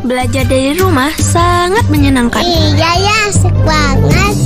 Belajar dari rumah sangat menyenangkan. Iya ya, asik banget.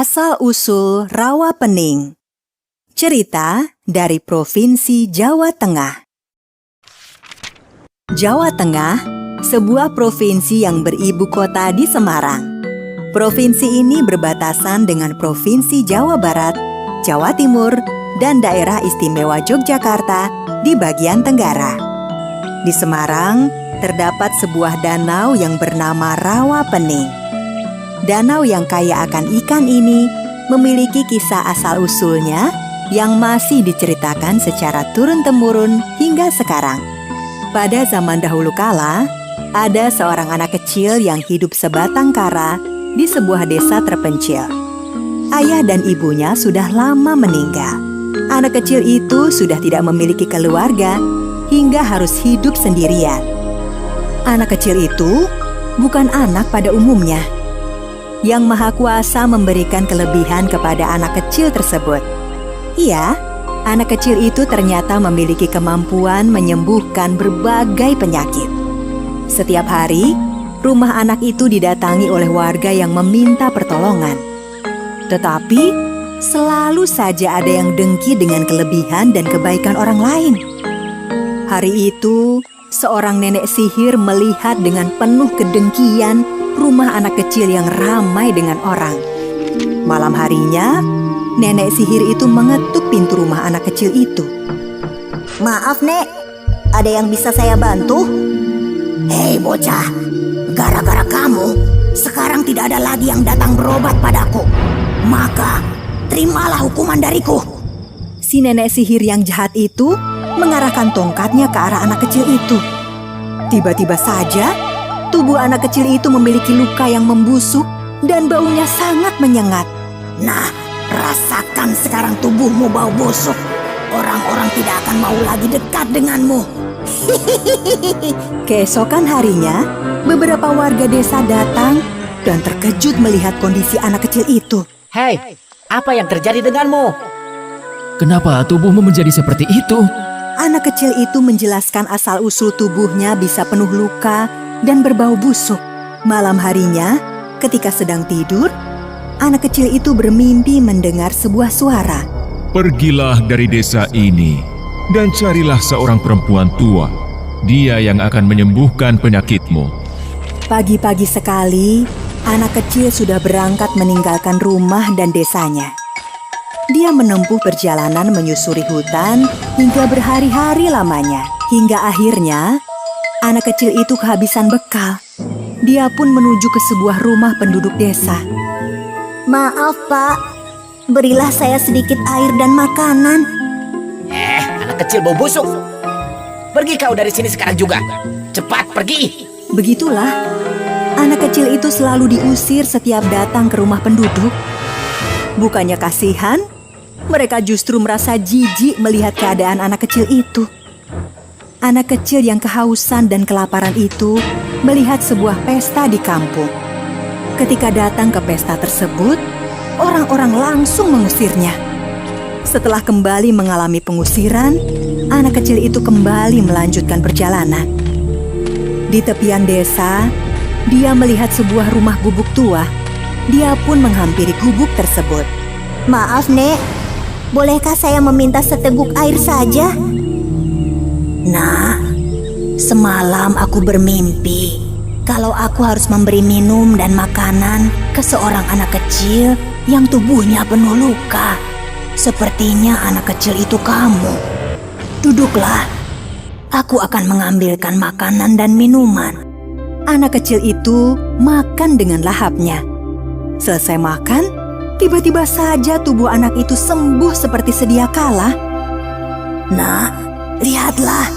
Asal-usul Rawa Pening. Cerita dari Provinsi Jawa Tengah. Jawa Tengah, sebuah provinsi yang beribu kota di Semarang. Provinsi ini berbatasan dengan Provinsi Jawa Barat, Jawa Timur, dan Daerah Istimewa Yogyakarta di bagian tenggara. Di Semarang, terdapat sebuah danau yang bernama Rawa Pening. Danau yang kaya akan ikan ini memiliki kisah asal-usulnya yang masih diceritakan secara turun-temurun hingga sekarang. Pada zaman dahulu kala, ada seorang anak kecil yang hidup sebatang kara di sebuah desa terpencil. Ayah dan ibunya sudah lama meninggal. Anak kecil itu sudah tidak memiliki keluarga hingga harus hidup sendirian. Anak kecil itu bukan anak pada umumnya. Yang Maha Kuasa memberikan kelebihan kepada anak kecil tersebut. Iya, anak kecil itu ternyata memiliki kemampuan menyembuhkan berbagai penyakit. Setiap hari, rumah anak itu didatangi oleh warga yang meminta pertolongan. Tetapi, selalu saja ada yang dengki dengan kelebihan dan kebaikan orang lain. Hari itu, seorang nenek sihir melihat dengan penuh kedengkian rumah anak kecil yang ramai dengan orang. Malam harinya, nenek sihir itu mengetuk pintu rumah anak kecil itu. Maaf, Nek. Ada yang bisa saya bantu? Hei bocah, gara-gara kamu, sekarang tidak ada lagi yang datang berobat padaku. Maka, terimalah hukuman dariku. Si nenek sihir yang jahat itu mengarahkan tongkatnya ke arah anak kecil itu. Tiba-tiba saja, tubuh anak kecil itu memiliki luka yang membusuk dan baunya sangat menyengat. Nah, rasakan sekarang tubuhmu bau busuk. Orang-orang tidak akan mau lagi dekat denganmu. Keesokan harinya, beberapa warga desa datang dan terkejut melihat kondisi anak kecil itu. Hei, apa yang terjadi denganmu? Kenapa tubuhmu menjadi seperti itu? Anak kecil itu menjelaskan asal-usul tubuhnya bisa penuh luka dan berbau busuk. Malam harinya, ketika sedang tidur, anak kecil itu bermimpi mendengar sebuah suara. Pergilah dari desa ini dan carilah seorang perempuan tua. Dia yang akan menyembuhkan penyakitmu. Pagi-pagi sekali, anak kecil sudah berangkat meninggalkan rumah dan desanya. Dia menempuh perjalanan menyusuri hutan hingga berhari-hari lamanya. Hingga akhirnya, anak kecil itu kehabisan bekal. Dia pun menuju ke sebuah rumah penduduk desa. Maaf, Pak. Berilah saya sedikit air dan makanan. Anak kecil bau busuk. Pergi kau dari sini sekarang juga. Cepat pergi. Begitulah, anak kecil itu selalu diusir setiap datang ke rumah penduduk. Bukannya kasihan, mereka justru merasa jijik melihat keadaan anak kecil itu. Anak kecil yang kehausan dan kelaparan itu melihat sebuah pesta di kampung. Ketika datang ke pesta tersebut, orang-orang langsung mengusirnya. Setelah kembali mengalami pengusiran, anak kecil itu kembali melanjutkan perjalanan. Di tepian desa, dia melihat sebuah rumah gubuk tua. Dia pun menghampiri gubuk tersebut. Maaf, Nek. Bolehkah saya meminta seteguk air saja? Nah, semalam aku bermimpi kalau aku harus memberi minum dan makanan ke seorang anak kecil yang tubuhnya penuh luka. Sepertinya anak kecil itu kamu. Duduklah. Aku akan mengambilkan makanan dan minuman. Anak kecil itu makan dengan lahapnya. Selesai makan, tiba-tiba saja tubuh anak itu sembuh seperti sedia kala. Nak, lihatlah.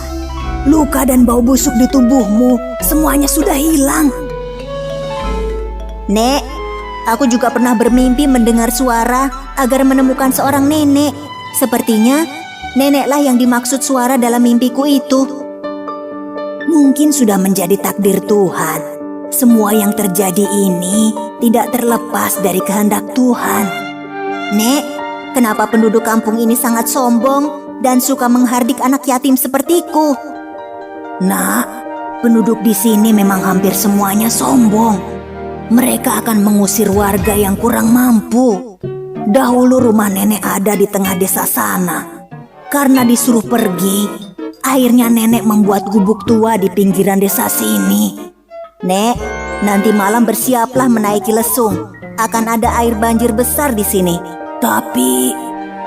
Luka dan bau busuk di tubuhmu semuanya sudah hilang. Nek, aku juga pernah bermimpi mendengar suara agar menemukan seorang nenek. Sepertinya neneklah yang dimaksud suara dalam mimpiku itu. Mungkin sudah menjadi takdir Tuhan. Semua yang terjadi ini tidak terlepas dari kehendak Tuhan. Nek, kenapa penduduk kampung ini sangat sombong dan suka menghardik anak yatim sepertiku? Nak, penduduk di sini memang hampir semuanya sombong. Mereka akan mengusir warga yang kurang mampu. Dahulu rumah nenek ada di tengah desa sana. Karena disuruh pergi, akhirnya nenek membuat gubuk tua di pinggiran desa sini. Nek, nanti malam bersiaplah menaiki lesung. Akan ada air banjir besar di sini. Tapi,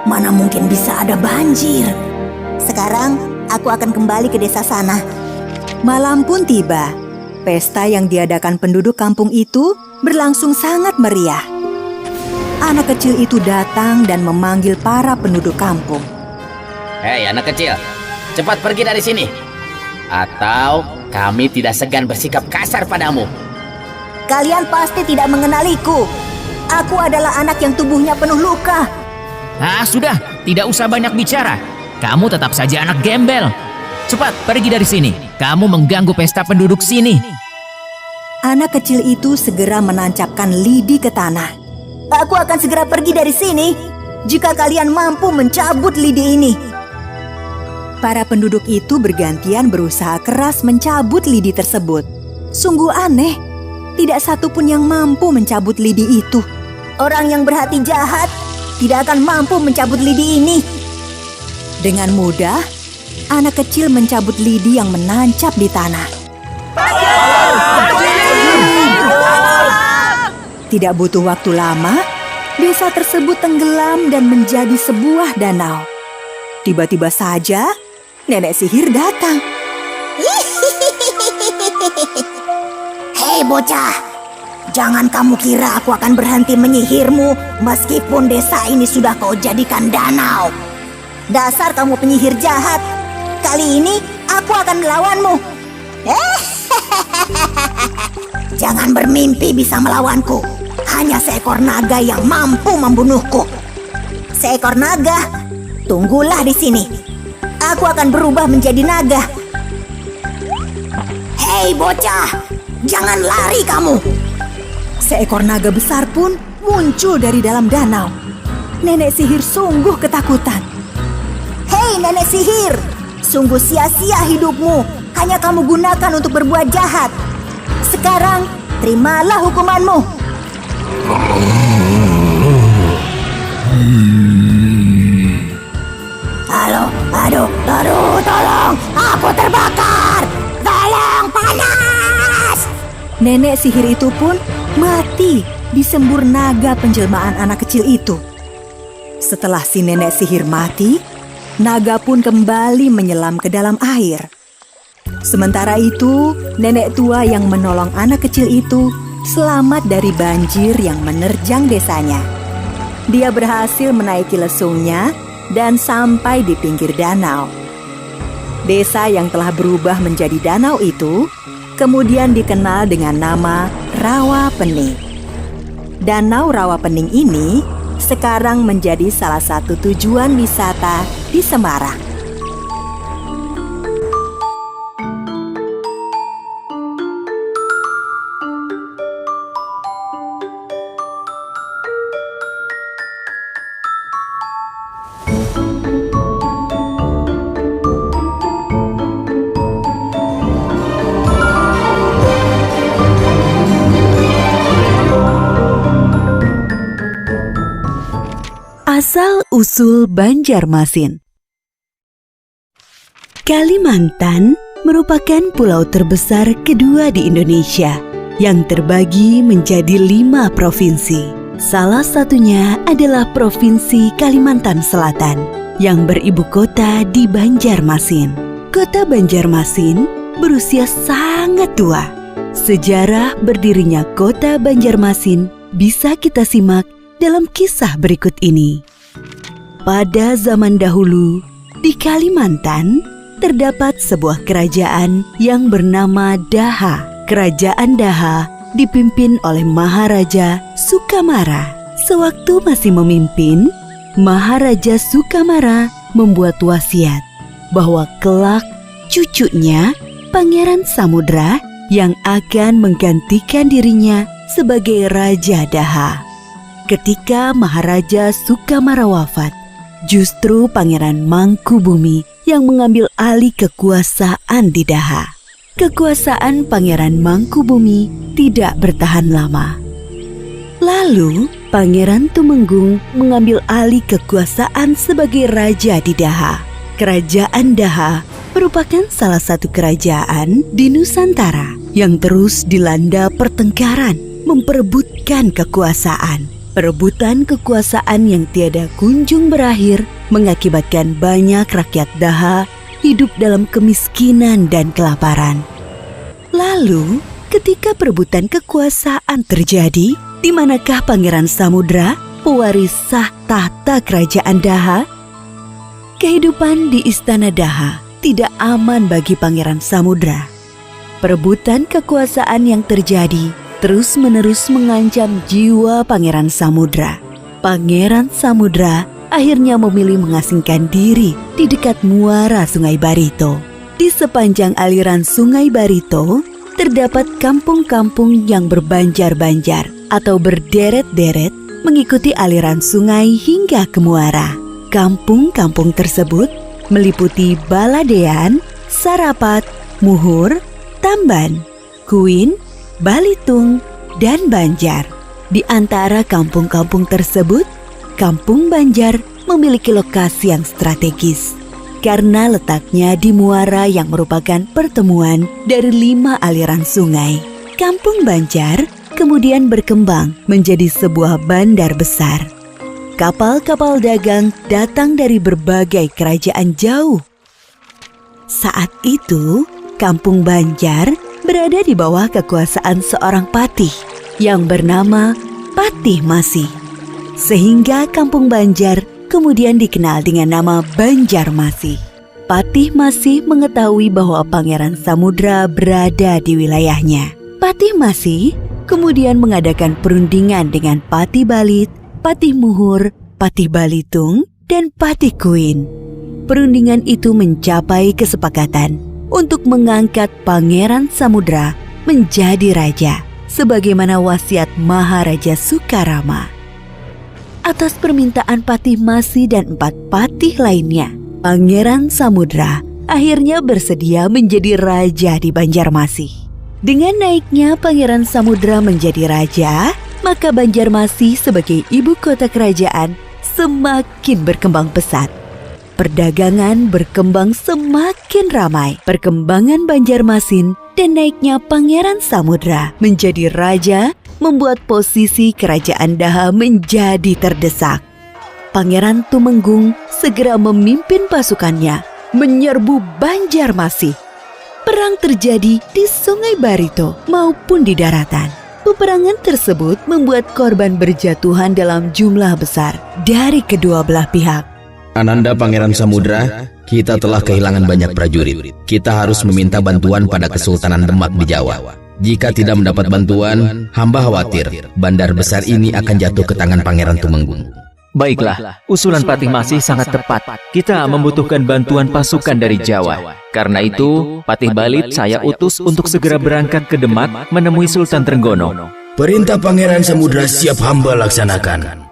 mana mungkin bisa ada banjir? Sekarang, aku akan kembali ke desa sana. Malam pun tiba. Pesta yang diadakan penduduk kampung itu berlangsung sangat meriah. Anak kecil itu datang dan memanggil para penduduk kampung. Hei anak kecil, cepat pergi dari sini. Atau kami tidak segan bersikap kasar padamu. Kalian pasti tidak mengenaliku. Aku adalah anak yang tubuhnya penuh luka. Ah, sudah, tidak usah banyak bicara. Kamu tetap saja anak gembel. Cepat pergi dari sini. Kamu mengganggu pesta penduduk sini. Anak kecil itu segera menancapkan lidi ke tanah. Aku akan segera pergi dari sini jika kalian mampu mencabut lidi ini. Para penduduk itu bergantian berusaha keras mencabut lidi tersebut. Sungguh aneh, tidak satu pun yang mampu mencabut lidi itu. Orang yang berhati jahat tidak akan mampu mencabut lidi ini. Dengan mudah, anak kecil mencabut lidi yang menancap di tanah. Tidak butuh waktu lama, desa tersebut tenggelam dan menjadi sebuah danau. Tiba-tiba saja, nenek sihir datang. Hei bocah, jangan kamu kira aku akan berhenti menyihirmu meskipun desa ini sudah kau jadikan danau. Dasar kamu penyihir jahat. Kali ini aku akan melawanmu. Jangan bermimpi bisa melawanku. Hanya seekor naga yang mampu membunuhku. Seekor naga, tunggulah di sini. Aku akan berubah menjadi naga. Hei bocah, jangan lari kamu. Seekor naga besar pun muncul dari dalam danau. Nenek sihir sungguh ketakutan. Hei nenek sihir, sungguh sia-sia hidupmu. Hanya kamu gunakan untuk berbuat jahat. Sekarang, terimalah hukumanmu. Aduh, tolong, aku terbakar. Tolong, panas. Nenek sihir itu pun mati disembur naga penjelmaan anak kecil itu. Setelah si nenek sihir mati, naga pun kembali menyelam ke dalam air. Sementara itu, nenek tua yang menolong anak kecil itu selamat dari banjir yang menerjang desanya. Dia berhasil menaiki lesungnya dan sampai di pinggir danau. Desa yang telah berubah menjadi danau itu kemudian dikenal dengan nama Rawa Pening. Danau Rawa Pening ini sekarang menjadi salah satu tujuan wisata di Semarang. Asal-usul Banjarmasin. Kalimantan merupakan pulau terbesar kedua di Indonesia yang terbagi menjadi 5 provinsi. Salah satunya adalah Provinsi Kalimantan Selatan yang beribu kota di Banjarmasin. Kota Banjarmasin berusia sangat tua. Sejarah berdirinya Kota Banjarmasin bisa kita simak dalam kisah berikut ini. Pada zaman dahulu, di Kalimantan terdapat sebuah kerajaan yang bernama Daha. Kerajaan Daha dipimpin oleh Maharaja Sukamara. Sewaktu masih memimpin, Maharaja Sukamara membuat wasiat bahwa kelak cucunya, Pangeran Samudra, yang akan menggantikan dirinya sebagai Raja Daha. Ketika Maharaja Sukamara wafat, justru Pangeran Mangkubumi yang mengambil alih kekuasaan di Daha. Kekuasaan Pangeran Mangkubumi tidak bertahan lama. Lalu, Pangeran Tumenggung mengambil alih kekuasaan sebagai raja di Daha. Kerajaan Daha merupakan salah satu kerajaan di Nusantara yang terus dilanda pertengkaran, memperebutkan kekuasaan. Perebutan kekuasaan yang tiada kunjung berakhir mengakibatkan banyak rakyat Daha hidup dalam kemiskinan dan kelaparan. Lalu, ketika perebutan kekuasaan terjadi, di manakah Pangeran Samudra, pewaris sah tahta kerajaan Daha? Kehidupan di istana Daha tidak aman bagi Pangeran Samudra. Perebutan kekuasaan yang terjadi terus-menerus mengancam jiwa Pangeran Samudra. Pangeran Samudra akhirnya memilih mengasingkan diri di dekat muara Sungai Barito. Di sepanjang aliran Sungai Barito, terdapat kampung-kampung yang berbanjar-banjar atau berderet-deret mengikuti aliran sungai hingga ke muara. Kampung-kampung tersebut meliputi Baladean, Sarapat, Muhur, Tamban, Kuin, Balitung, dan Banjar. Di antara kampung-kampung tersebut, Kampung Banjar memiliki lokasi yang strategis karena letaknya di muara yang merupakan pertemuan dari 5 aliran sungai. Kampung Banjar kemudian berkembang menjadi sebuah bandar besar. Kapal-kapal dagang datang dari berbagai kerajaan jauh. Saat itu, Kampung Banjar berada di bawah kekuasaan seorang patih yang bernama Patih Masih. Sehingga Kampung Banjar kemudian dikenal dengan nama Banjarmasih. Patih Masih mengetahui bahwa Pangeran Samudra berada di wilayahnya. Patih Masih kemudian mengadakan perundingan dengan Patih Balit, Patih Muhur, Patih Balitung, dan Patih Kuin. Perundingan itu mencapai kesepakatan untuk mengangkat Pangeran Samudra menjadi raja, sebagaimana wasiat Maharaja Sukarama. Atas permintaan Patih Masih dan 4 patih lainnya, Pangeran Samudra akhirnya bersedia menjadi raja di Banjarmasih. Dengan naiknya Pangeran Samudra menjadi raja, maka Banjarmasih sebagai ibu kota kerajaan semakin berkembang pesat. Perdagangan berkembang semakin ramai. Perkembangan Banjarmasin dan naiknya Pangeran Samudra menjadi raja membuat posisi kerajaan Daha menjadi terdesak. Pangeran Tumenggung segera memimpin pasukannya menyerbu Banjarmasih. Perang terjadi di Sungai Barito maupun di daratan. Peperangan tersebut membuat korban berjatuhan dalam jumlah besar dari kedua belah pihak. Ananda Pangeran Samudra, kita telah kehilangan banyak prajurit. Kita harus meminta bantuan pada Kesultanan Demak di Jawa. Jika tidak mendapat bantuan, hamba khawatir bandar besar ini akan jatuh ke tangan Pangeran Tumenggung. Baiklah, usulan Patih Masih sangat tepat. Kita membutuhkan bantuan pasukan dari Jawa. Karena itu, Patih Balit saya utus untuk segera berangkat ke Demak menemui Sultan Trenggono. Perintah Pangeran Samudra siap hamba laksanakan.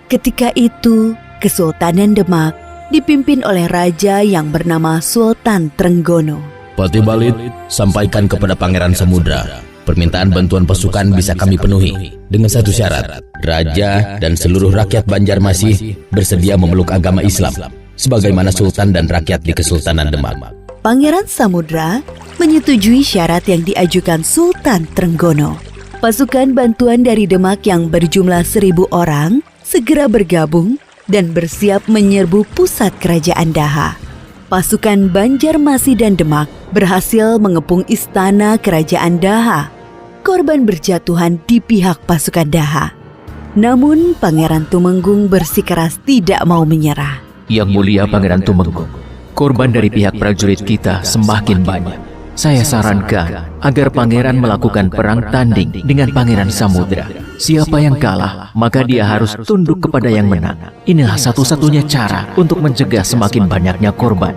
Ketika itu, Kesultanan Demak dipimpin oleh raja yang bernama Sultan Trenggono. Patih Balit, sampaikan kepada Pangeran Samudra, permintaan bantuan pasukan bisa kami penuhi. dengan satu syarat. Raja dan seluruh rakyat Banjarmasih bersedia memeluk agama Islam sebagaimana sultan dan rakyat di Kesultanan Demak. Pangeran Samudra menyetujui syarat yang diajukan Sultan Trenggono. Pasukan bantuan dari Demak yang berjumlah 1.000 orang segera bergabung dan bersiap menyerbu pusat kerajaan Daha. Pasukan Banjarmasih dan Demak berhasil mengepung istana kerajaan Daha. Korban berjatuhan di pihak pasukan Daha. Namun Pangeran Tumenggung bersikeras tidak mau menyerah. Yang mulia Pangeran Tumenggung, korban dari pihak prajurit kita semakin banyak. Saya sarankan agar pangeran melakukan perang tanding dengan Pangeran Samudra. Siapa yang kalah, maka dia harus tunduk kepada yang menang. Inilah satu-satunya cara untuk mencegah semakin banyaknya korban.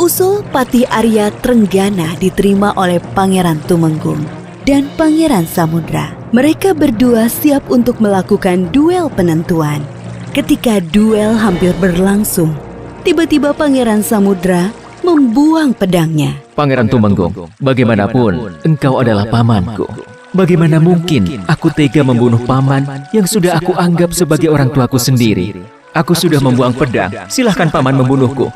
Usul Patih Arya Trenggana diterima oleh Pangeran Tumenggung dan Pangeran Samudra. Mereka berdua siap untuk melakukan duel penentuan. Ketika duel hampir berlangsung, tiba-tiba Pangeran Samudra membuang pedangnya. Pangeran Tumenggung, bagaimanapun engkau adalah pamanku. Bagaimana mungkin aku tega membunuh paman yang sudah aku anggap sebagai orang tuaku sendiri? Aku sudah membuang pedang, silahkan paman membunuhku.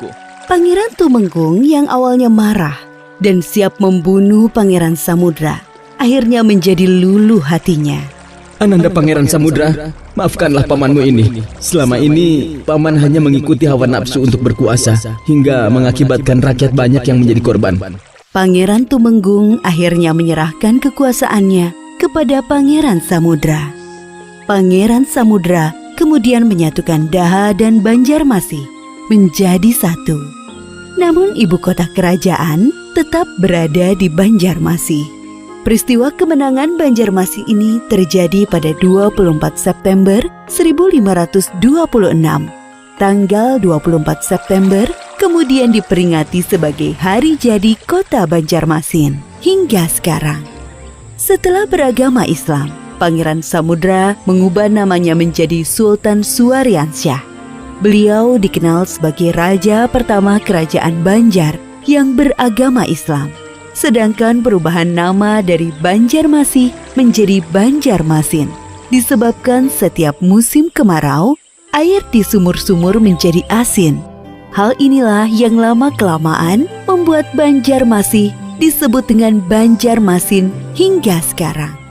Pangeran Tumenggung yang awalnya marah dan siap membunuh Pangeran Samudra, akhirnya menjadi luluh hatinya. Ananda Pangeran Samudra, maafkanlah pamanmu ini. Selama ini, paman hanya mengikuti hawa nafsu untuk berkuasa, hingga mengakibatkan rakyat banyak yang menjadi korban. Pangeran Tumenggung akhirnya menyerahkan kekuasaannya kepada Pangeran Samudra. Pangeran Samudra kemudian menyatukan Daha dan Banjarmasih menjadi satu. Namun ibu kota kerajaan tetap berada di Banjarmasih. Peristiwa kemenangan Banjarmasih ini terjadi pada 24 September 1526. Tanggal 24 September kemudian diperingati sebagai hari jadi kota Banjarmasin hingga sekarang. Setelah beragama Islam, Pangeran Samudra mengubah namanya menjadi Sultan Suwaryansyah. Beliau dikenal sebagai raja pertama kerajaan Banjar yang beragama Islam. Sedangkan perubahan nama dari Banjarmasih menjadi Banjarmasin disebabkan setiap musim kemarau, air di sumur-sumur menjadi asin. Hal inilah yang lama-kelamaan membuat Banjarmasih disebut dengan Banjarmasin hingga sekarang.